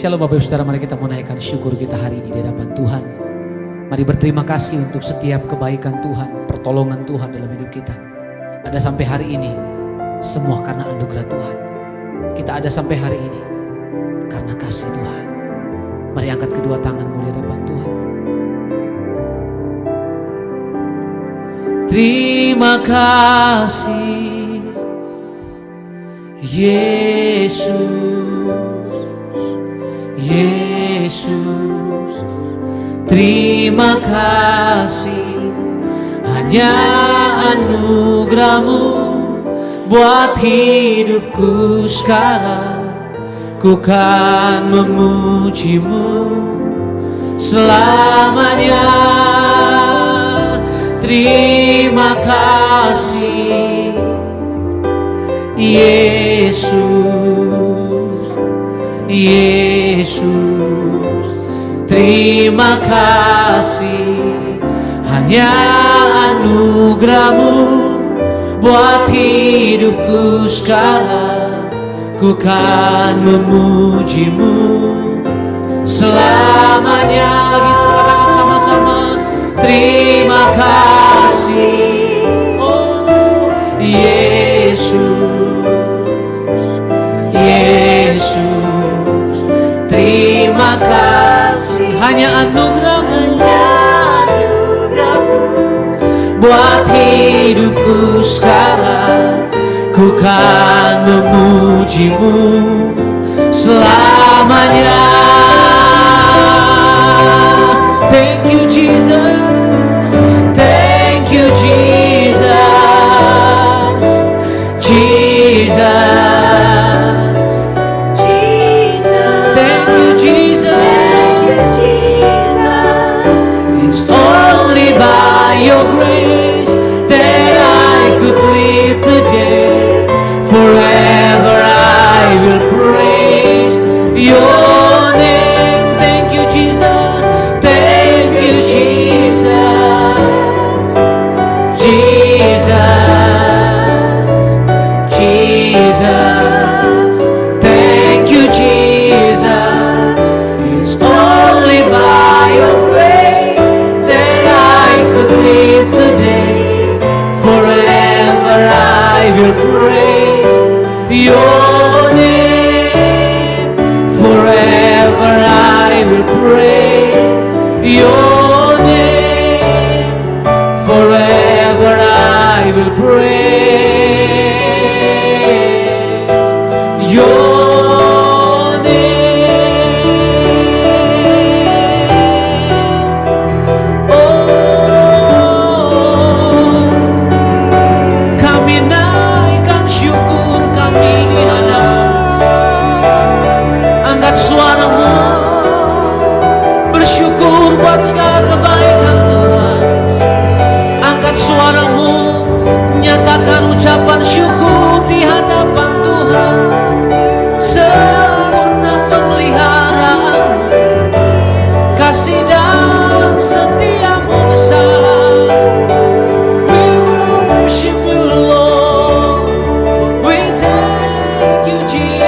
Shalom Bapak Ibu Saudara, mari kita menaikkan syukur kita hari ini di hadapan Tuhan. Mari berterima kasih untuk setiap kebaikan Tuhan, pertolongan Tuhan dalam hidup kita. Ada sampai hari ini, semua karena anugerah Tuhan. Kita ada sampai hari ini karena kasih Tuhan. Mari angkat kedua tanganmu di hadapan Tuhan. Terima kasih Yesus, Yesus. Terima kasih, hanya anugerah-Mu buat hidupku sekarang. Ku kan memuji-Mu selamanya. Terima kasih Yesus, Yesus. Terima kasih, hanya anugerah-Mu buat hidupku sekarang. Ku kan memuji-Mu selamanya. Lagi katakan sama-sama. Terima kasih, oh Yesus, Yesus. Terima kasih, hanya anugerah-Mu buat hidupku sekarang. Ku kan memuji-Mu selamanya. Thank you Jesus, thank you Jesus, Jesus, Jesus. Thank you Jesus, it's only by your grace that I could live today. Forever I will praise your name. Thank you Jesus, thank you Jesus, Jesus, Jesus. Thank you Jesus, it's only by your grace that I could live today. Forever I will praise your name. Forever I will praise your name. Forever I will praise your name. Oh, kami naikkan syukur kami di hadapan-Mu. Angkat suaramu, bersyukur buat segala kebaikan Tuhan. Angkat suaramu, nyatakan ucapan syukur di hadapan Tuhan. Sempurna pemeliharaan-Mu, kasih dan setia-Mu besar. We worship you Lord, we thank you Jesus.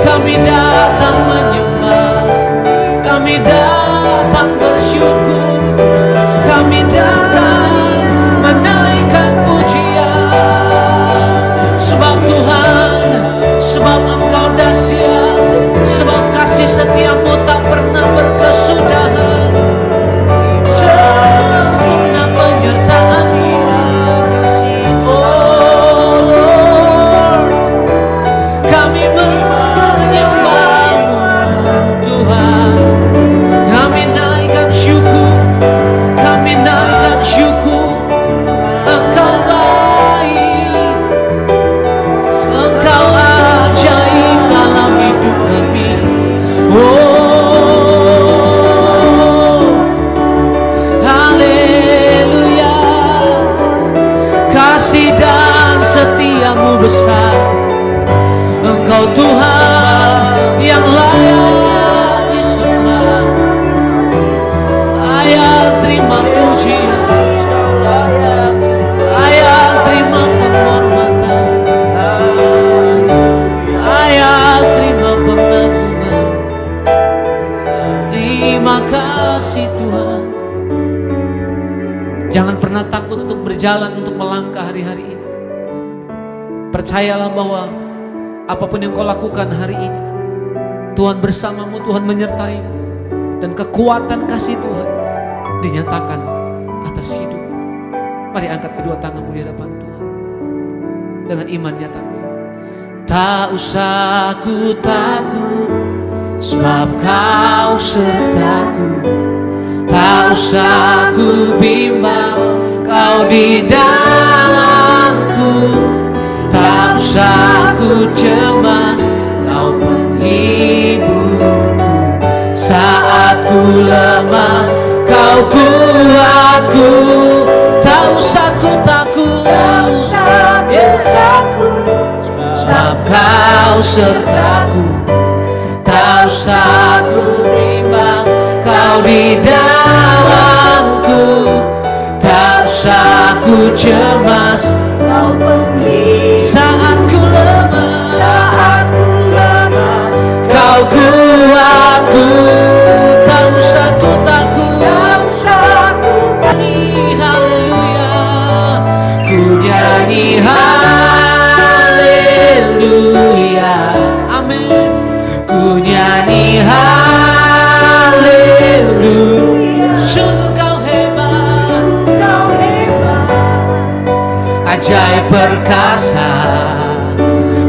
Kami datang menyembah, kami datang bersyukur, kami datang menaikkan pujian. Sebab Tuhan, sebab Engkau dahsyat, sebab kasih setia-Mu tak pernah berkesudahan. Sempurna penyertaan-Mu, oh Lord. Kami menyembah-Mu Tuhan. Kami naikkan syukur, kami naikkan syukur. Engkau baik, Engkau ajaib dalam hidup kami. Oh, haleluya. Kasih dan setia-Mu besar. Engkau Tuhan yang layak disembah, layak terima pujian, layak terima berjalan untuk melangkah hari-hari ini. Percayalah bahwa apapun yang kau lakukan hari ini, Tuhan bersamamu, Tuhan menyertaimu. Dan kekuatan kasih Tuhan dinyatakan atas hidup. Mari angkat kedua tanganmu di hadapan Tuhan. Dengan iman nyatakan, tak usah ku takut, sebab kau sertaku. Tak usah ku bimbang, kau di dalamku. Tak usah ku cemas, kau penghiburku. Saat ku lemah, kau kuatku. Tak usah ku takut, sebab kau sertaku. Tak usah ku bimbang, kau di dalamku. Tak usah ku cemas, kau penghiburku. Saat ku lemah, kau kuatku. Tak usah ku takut, nyanyi haleluya. Ku nyanyi haleluya, amin. Ku nyanyi haleluya. Sungguh kau hebat, ajaib perkasa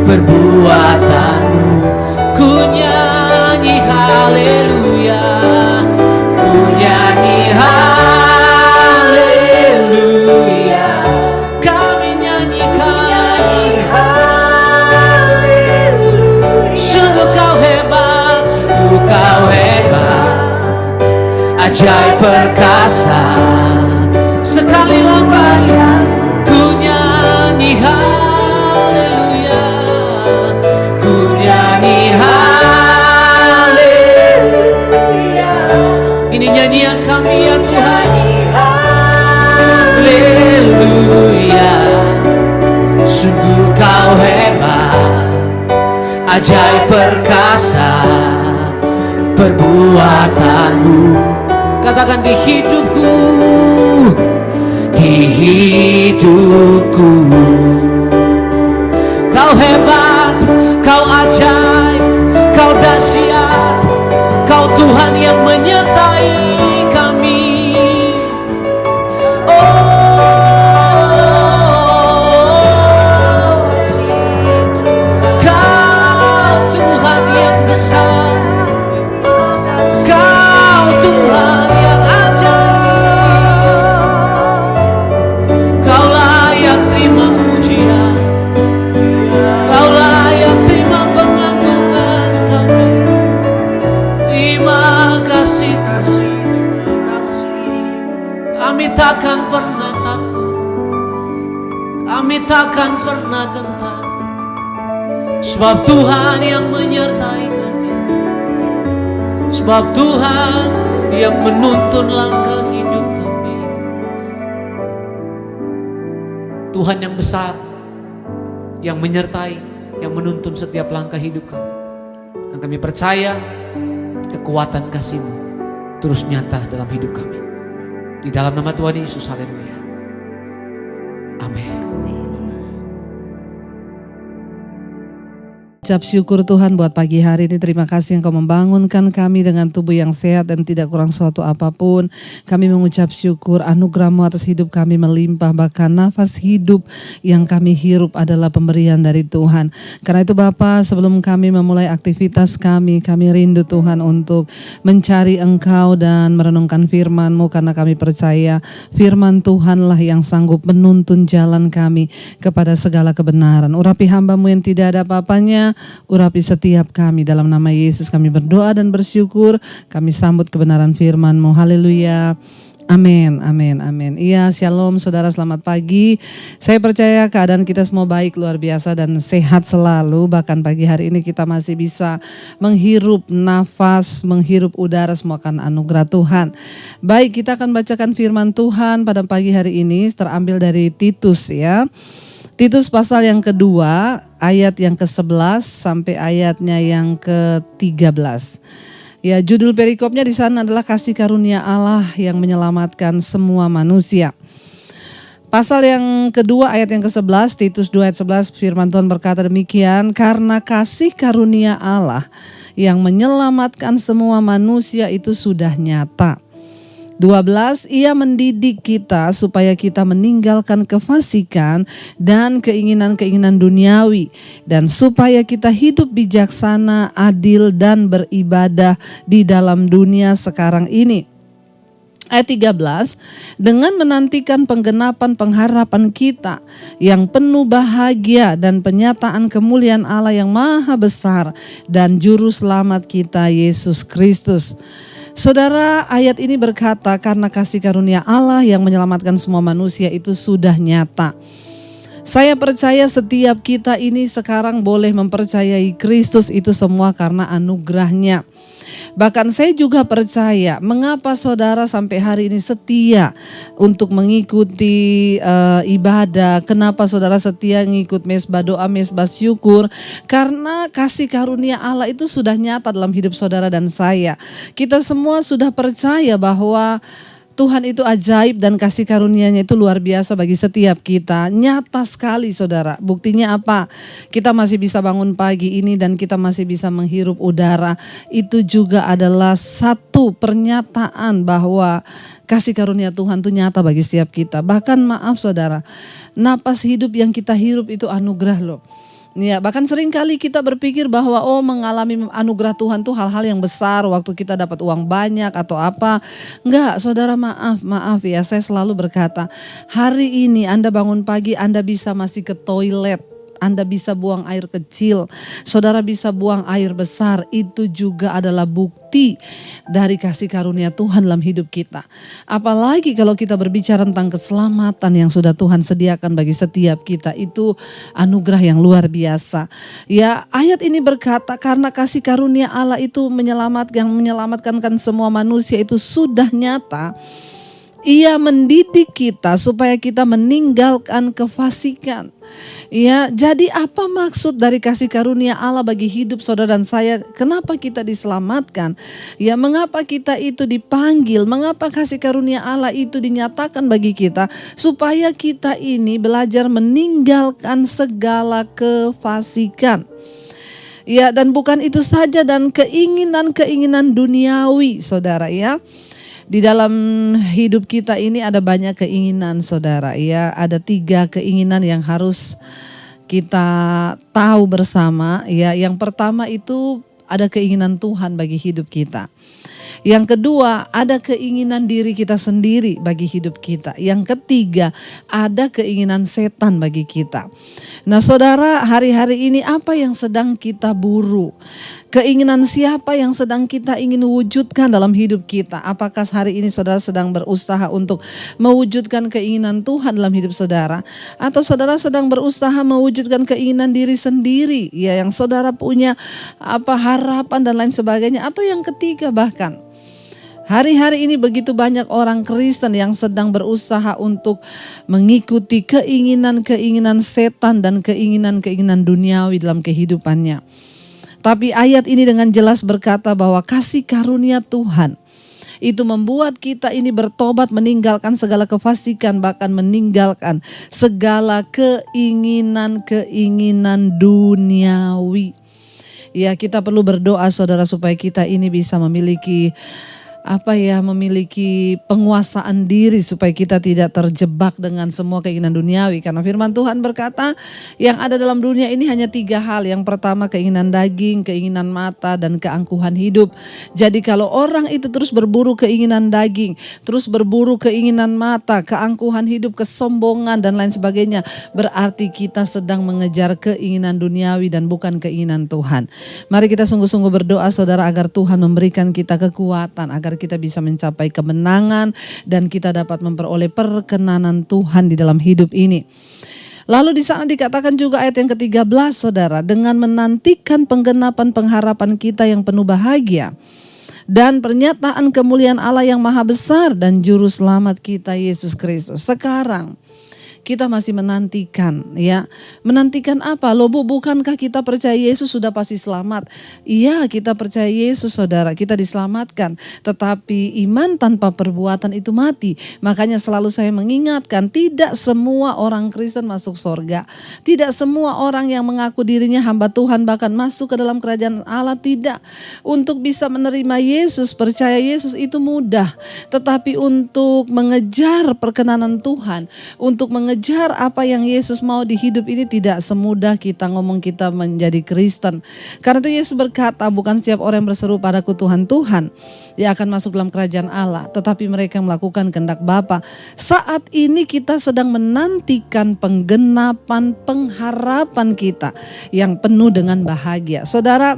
perbuatanmu. Ku nyanyi haleluya, ku nyanyi haleluya. Kami nyanyikan haleluya. Sungguh kau hebat, sungguh kau hebat, ajaib perkasa. Sekali lagi ku nyanyi haleluya, ku nyanyi haleluya. Ini nyanyian kami ya Tuhan. Haleluya. Sungguh kau hebat, ajaib perkasa perbuatanmu. Katakan di hidupku, di hidupku. Kau hebat, kau ajaib, kau dahsyat. Kau Tuhan yang menyertai kami. Oh, kau Tuhan yang besar. Kau Tuhan yang ajaib. Kau layak terima pujian, kau layak terima pengagungan kami. Terima kasih, kami takkan pernah takut, kami takkan pernah gentar, sebab Tuhan yang menyertai kami, sebab Tuhan yang menuntun langkah hidup kami. Tuhan yang besar, yang menyertai, yang menuntun setiap langkah hidup kami. Dan kami percaya kekuatan kasih-Mu terus nyata dalam hidup kami. Di dalam nama Tuhan Yesus, haleluya. Amin. Ucap syukur Tuhan buat pagi hari ini. Terima kasih Engkau membangunkan kami dengan tubuh yang sehat dan tidak kurang suatu apapun. Kami mengucap syukur anugerah-Mu atas hidup kami melimpah. Bahkan nafas hidup yang kami hirup adalah pemberian dari Tuhan. Karena itu Bapa, sebelum kami memulai aktivitas kami rindu Tuhan untuk mencari Engkau dan merenungkan firman-Mu. Karena kami percaya firman Tuhanlah yang sanggup menuntun jalan kami kepada segala kebenaran. Urapi hamba-Mu yang tidak ada apa-apanya, urapi setiap kami. Dalam nama Yesus kami berdoa dan bersyukur. Kami sambut kebenaran firman-Mu. Haleluya. Amin, amin, amin. Iya, shalom saudara, selamat pagi. Saya percaya keadaan kita semua baik, luar biasa dan sehat selalu. Bahkan pagi hari ini kita masih bisa menghirup nafas, menghirup udara, semua kan anugerah Tuhan. Baik, kita akan bacakan firman Tuhan pada pagi hari ini, terambil dari Titus ya. Titus pasal yang kedua, ayat yang ke-11 sampai ayatnya yang ke-13. Ya, judul perikopnya di sana adalah kasih karunia Allah yang menyelamatkan semua manusia. Pasal yang kedua ayat yang ke-11, Titus 2 ayat 11, firman Tuhan berkata demikian, karena kasih karunia Allah yang menyelamatkan semua manusia itu sudah nyata. 12, ia mendidik kita supaya kita meninggalkan kefasikan dan keinginan-keinginan duniawi, dan supaya kita hidup bijaksana, adil, dan beribadah di dalam dunia sekarang ini. Ayat 13, dengan menantikan penggenapan pengharapan kita yang penuh bahagia dan penyataan kemuliaan Allah yang maha besar dan juru selamat kita Yesus Kristus. Saudara, ayat ini berkata karena kasih karunia Allah yang menyelamatkan semua manusia itu sudah nyata. Saya percaya setiap kita ini sekarang boleh mempercayai Kristus itu semua karena anugerahnya. Bahkan saya juga percaya mengapa saudara sampai hari ini setia untuk mengikuti ibadah. Kenapa saudara setia ngikut mesbah doa, mesbah syukur. Karena kasih karunia Allah itu sudah nyata dalam hidup saudara dan saya. Kita semua sudah percaya bahwa Tuhan itu ajaib dan kasih karunia-Nya itu luar biasa bagi setiap kita. Nyata sekali saudara. Buktinya apa? Kita masih bisa bangun pagi ini dan kita masih bisa menghirup udara. Itu juga adalah satu pernyataan bahwa kasih karunia Tuhan itu nyata bagi setiap kita. Bahkan maaf saudara, napas hidup yang kita hirup itu anugerah loh. Ya, bahkan sering kali kita berpikir bahwa mengalami anugerah Tuhan tuh hal-hal yang besar waktu kita dapat uang banyak atau apa. Enggak, saudara, maaf ya, saya selalu berkata, hari ini Anda bangun pagi, Anda bisa masih ke toilet. Anda bisa buang air kecil, saudara bisa buang air besar, itu juga adalah bukti dari kasih karunia Tuhan dalam hidup kita. Apalagi kalau kita berbicara tentang keselamatan yang sudah Tuhan sediakan bagi setiap kita, itu anugerah yang luar biasa. Ya, ayat ini berkata karena kasih karunia Allah itu menyelamatkan semua manusia itu sudah nyata. Ia mendidik kita supaya kita meninggalkan kefasikan. Ya, jadi apa maksud dari kasih karunia Allah bagi hidup saudara dan saya? Kenapa kita diselamatkan? Ya, mengapa kita itu dipanggil? Mengapa kasih karunia Allah itu dinyatakan bagi kita? Supaya kita ini belajar meninggalkan segala kefasikan. Ya, dan bukan itu saja, dan keinginan-keinginan duniawi, saudara ya. Di dalam hidup kita ini ada banyak keinginan saudara ya. Ada 3 keinginan yang harus kita tahu bersama ya. Yang pertama itu ada keinginan Tuhan bagi hidup kita. Yang kedua ada keinginan diri kita sendiri bagi hidup kita. Yang ketiga ada keinginan setan bagi kita. Nah saudara, hari-hari ini apa yang sedang kita buru? Keinginan siapa yang sedang kita ingin wujudkan dalam hidup kita? Apakah hari ini saudara sedang berusaha untuk mewujudkan keinginan Tuhan dalam hidup saudara? Atau saudara sedang berusaha mewujudkan keinginan diri sendiri ya, yang saudara punya harapan dan lain sebagainya? Atau yang ketiga bahkan, hari-hari ini begitu banyak orang Kristen yang sedang berusaha untuk mengikuti keinginan-keinginan setan dan keinginan-keinginan duniawi dalam kehidupannya. Tapi ayat ini dengan jelas berkata bahwa kasih karunia Tuhan itu membuat kita ini bertobat, meninggalkan segala kefasikan, bahkan meninggalkan segala keinginan-keinginan duniawi. Ya, kita perlu berdoa saudara supaya kita ini bisa memiliki memiliki penguasaan diri supaya kita tidak terjebak dengan semua keinginan duniawi. Karena firman Tuhan berkata yang ada dalam dunia ini hanya 3 hal. Yang pertama keinginan daging, keinginan mata, dan keangkuhan hidup. Jadi kalau orang itu terus berburu keinginan daging, terus berburu keinginan mata, keangkuhan hidup, kesombongan dan lain sebagainya, berarti kita sedang mengejar keinginan duniawi dan bukan keinginan Tuhan. Mari kita sungguh-sungguh berdoa saudara agar Tuhan memberikan kita kekuatan, agar kita bisa mencapai kemenangan dan kita dapat memperoleh perkenanan Tuhan di dalam hidup ini. Lalu di sana dikatakan juga ayat yang ke-13 saudara, dengan menantikan penggenapan pengharapan kita yang penuh bahagia dan pernyataan kemuliaan Allah yang maha besar dan juru selamat kita Yesus Kristus. Sekarang kita masih menantikan, ya. Menantikan apa? Loh Bu, bukankah kita percaya Yesus sudah pasti selamat? Iya, kita percaya Yesus saudara, kita diselamatkan. Tetapi iman tanpa perbuatan itu mati. Makanya selalu saya mengingatkan, tidak semua orang Kristen masuk surga. Tidak semua orang yang mengaku dirinya hamba Tuhan bahkan masuk ke dalam kerajaan Allah, tidak. Untuk bisa menerima Yesus, percaya Yesus itu mudah. Tetapi untuk mengejar perkenanan Tuhan, untuk mengejar apa yang Yesus mau di hidup ini tidak semudah kita ngomong kita menjadi Kristen. Karena itu Yesus berkata, bukan setiap orang yang berseru padaku Tuhan, Tuhan, dia akan masuk dalam kerajaan Allah, tetapi mereka yang melakukan kehendak Bapa. Saat ini kita sedang menantikan penggenapan pengharapan kita yang penuh dengan bahagia. Saudara,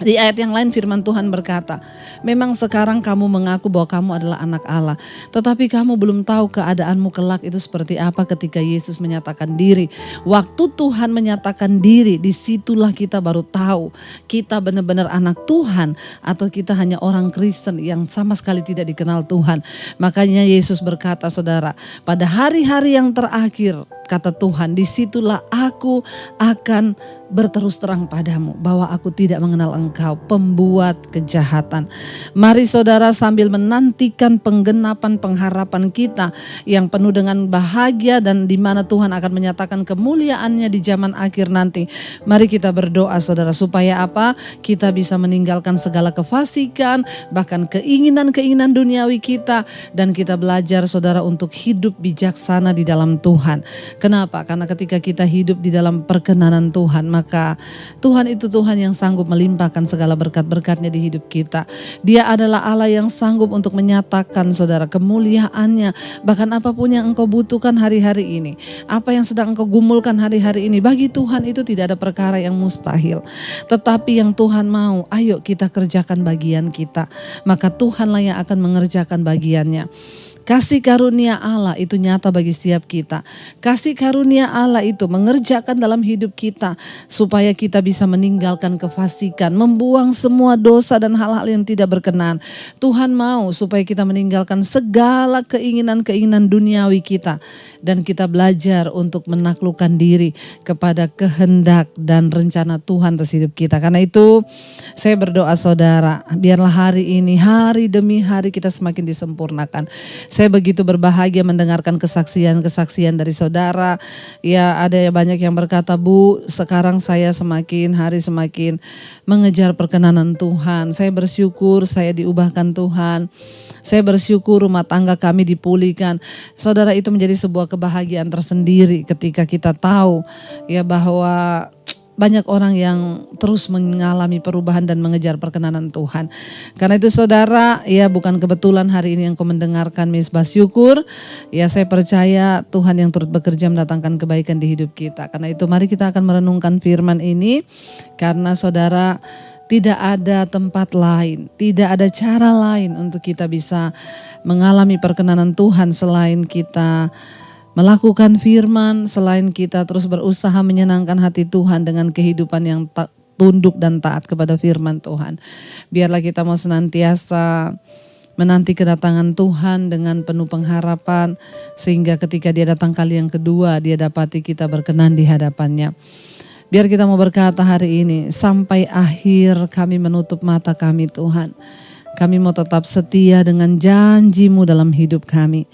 di ayat yang lain firman Tuhan berkata, memang sekarang kamu mengaku bahwa kamu adalah anak Allah, tetapi kamu belum tahu keadaanmu kelak itu seperti apa ketika Yesus menyatakan diri. Waktu Tuhan menyatakan diri, disitulah kita baru tahu kita benar-benar anak Tuhan atau kita hanya orang Kristen yang sama sekali tidak dikenal Tuhan. Makanya Yesus berkata, saudara, pada hari-hari yang terakhir, kata Tuhan, disitulah aku akan berterus terang padamu bahwa aku tidak mengenal engkau, pembuat kejahatan. Mari saudara, sambil menantikan penggenapan pengharapan kita yang penuh dengan bahagia dan di mana Tuhan akan menyatakan kemuliaannya di zaman akhir nanti. Mari kita berdoa saudara, supaya apa? Kita bisa meninggalkan segala kefasikan, bahkan keinginan-keinginan duniawi kita, dan kita belajar saudara untuk hidup bijaksana di dalam Tuhan. Kenapa? Karena ketika kita hidup di dalam perkenanan Tuhan, maka Tuhan itu Tuhan yang sanggup melimpahkan segala berkat-berkatnya di hidup kita. Dia adalah Allah yang sanggup untuk menyatakan saudara kemuliaannya. Bahkan apapun yang engkau butuhkan hari-hari ini, apa yang sedang engkau gumulkan hari-hari ini, bagi Tuhan itu tidak ada perkara yang mustahil. Tetapi yang Tuhan mau, ayo kita kerjakan bagian kita. Maka Tuhanlah yang akan mengerjakan bagiannya. Kasih karunia Allah itu nyata bagi setiap kita. Kasih karunia Allah itu mengerjakan dalam hidup kita supaya kita bisa meninggalkan kefasikan, membuang semua dosa dan hal-hal yang tidak berkenan. Tuhan mau supaya kita meninggalkan segala keinginan-keinginan duniawi kita dan kita belajar untuk menaklukkan diri kepada kehendak dan rencana Tuhan atas hidup kita. Karena itu saya berdoa saudara, biarlah hari ini, hari demi hari kita semakin disempurnakan. Saya begitu berbahagia mendengarkan kesaksian-kesaksian dari saudara. Ya, ada banyak yang berkata, Bu, sekarang saya semakin hari semakin mengejar perkenanan Tuhan. Saya bersyukur saya diubahkan Tuhan. Saya bersyukur rumah tangga kami dipulihkan. Saudara, itu menjadi sebuah kebahagiaan tersendiri ketika kita tahu ya bahwa banyak orang yang terus mengalami perubahan dan mengejar perkenanan Tuhan. Karena itu saudara, ya bukan kebetulan hari ini yang kau mendengarkan Misbah Syukur. Ya saya percaya Tuhan yang turut bekerja mendatangkan kebaikan di hidup kita. Karena itu mari kita akan merenungkan firman ini. Karena saudara, tidak ada tempat lain, tidak ada cara lain untuk kita bisa mengalami perkenanan Tuhan selain kita melakukan firman, selain kita terus berusaha menyenangkan hati Tuhan dengan kehidupan yang tunduk dan taat kepada firman Tuhan. Biarlah kita mau senantiasa menanti kedatangan Tuhan dengan penuh pengharapan, sehingga ketika dia datang kali yang kedua, dia dapati kita berkenan di hadapannya. Biar kita mau berkata hari ini, sampai akhir kami menutup mata kami Tuhan. Kami mau tetap setia dengan janji-Mu dalam hidup kami.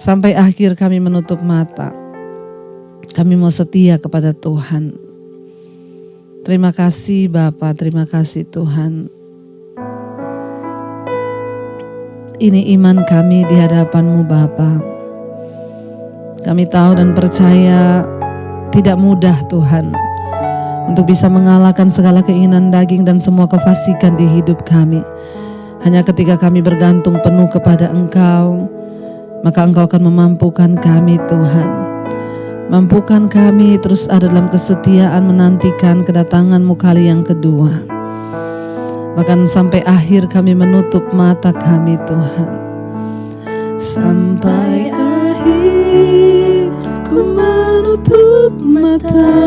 Sampai akhir kami menutup mata. Kami mau setia kepada Tuhan. Terima kasih Bapa, terima kasih Tuhan. Ini iman kami di hadapan-Mu Bapa. Kami tahu dan percaya tidak mudah Tuhan untuk bisa mengalahkan segala keinginan daging dan semua kefasikan di hidup kami. Hanya ketika kami bergantung penuh kepada Engkau, maka Engkau akan memampukan kami Tuhan. Mampukan kami terus ada dalam kesetiaan menantikan kedatangan-Mu kali yang kedua. Bahkan sampai akhir kami menutup mata kami Tuhan. Sampai akhir ku menutup mata,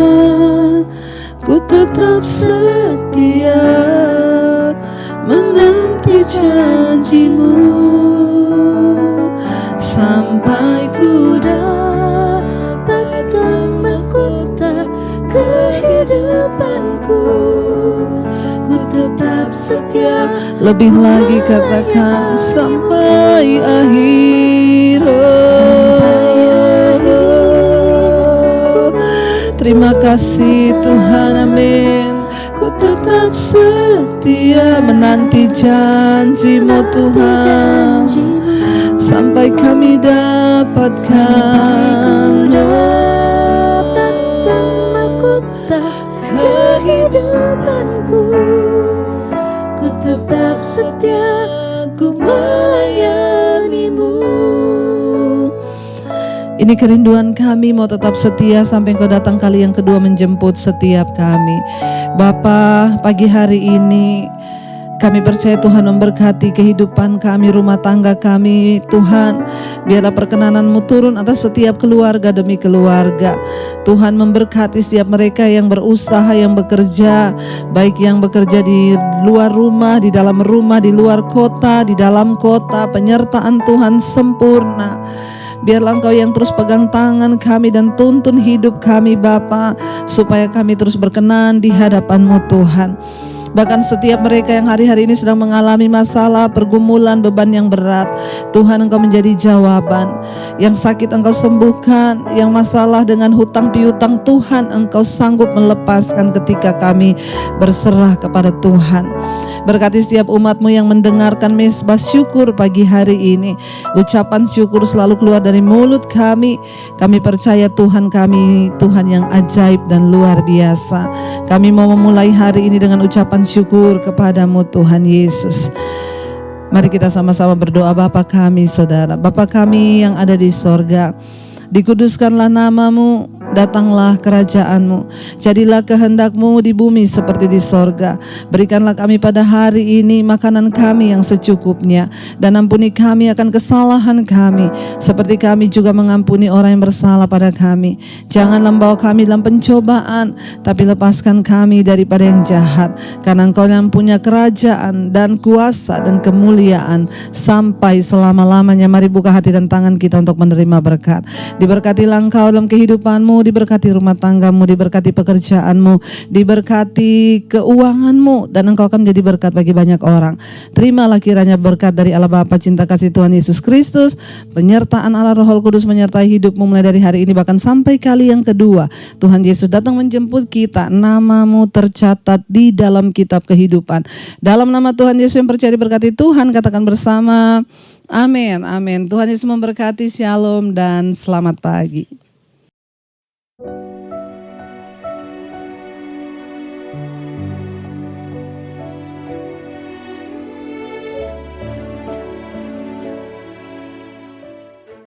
ku tetap setia menanti janji-Mu. Sampai ku dapat kehidupanku, ku tetap setia. Lebih lagi katakan sampai akhir. Terima kasih Tuhan, amin. Ku tetap setia menanti janji-Mu Tuhan, sampai kami dapatkan mahkota kehidupanku. Ku tetap setia, ku melayani-Mu. Ini kerinduan kami, mau tetap setia sampai Engkau datang kali yang kedua menjemput setiap kami. Bapa, pagi hari ini kami percaya Tuhan memberkati kehidupan kami, rumah tangga kami. Tuhan, biarlah perkenanan-Mu turun atas setiap keluarga demi keluarga. Tuhan memberkati setiap mereka yang berusaha, yang bekerja, baik yang bekerja di luar rumah, di dalam rumah, di luar kota, di dalam kota. Penyertaan Tuhan sempurna. Biarlah Engkau yang terus pegang tangan kami dan tuntun hidup kami Bapa, supaya kami terus berkenan di hadapan-Mu Tuhan. Bahkan setiap mereka yang hari-hari ini sedang mengalami masalah, pergumulan, beban yang berat, Tuhan Engkau menjadi jawaban. Yang sakit Engkau sembuhkan, yang masalah dengan hutang piutang, Tuhan Engkau sanggup melepaskan ketika kami berserah kepada Tuhan. Berkati setiap umat-Mu yang mendengarkan mesbah syukur pagi hari ini. Ucapan syukur selalu keluar dari mulut kami. Kami percaya Tuhan kami, Tuhan yang ajaib dan luar biasa. Kami mau memulai hari ini dengan ucapan syukur kepada-Mu Tuhan Yesus. Mari kita sama-sama berdoa. Bapa kami saudara, Bapa kami yang ada di sorga, dikuduskanlah nama-Mu, datanglah kerajaan-Mu, jadilah kehendak-Mu di bumi seperti di sorga. Berikanlah kami pada hari ini makanan kami yang secukupnya, dan ampuni kami akan kesalahan kami, seperti kami juga mengampuni orang yang bersalah pada kami. Janganlah membawa kami dalam pencobaan, tapi lepaskan kami daripada yang jahat, karena Engkau yang punya kerajaan dan kuasa dan kemuliaan sampai selama-lamanya. Mari buka hati dan tangan kita untuk menerima berkat. Diberkatilah Engkau dalam kehidupan-Mu, diberkati rumah tangga-Mu, diberkati pekerjaan-Mu, diberkati keuangan-Mu, dan Engkau akan menjadi berkat bagi banyak orang. Terimalah kiranya berkat dari Allah Bapa, cinta kasih Tuhan Yesus Kristus, penyertaan Allah Roh Kudus menyertai hidup-Mu mulai dari hari ini bahkan sampai kali yang kedua Tuhan Yesus datang menjemput kita. Nama-Mu tercatat di dalam kitab kehidupan. Dalam nama Tuhan Yesus yang percaya diberkati Tuhan, katakan bersama, amin, amin. Tuhan Yesus memberkati, shalom dan selamat pagi.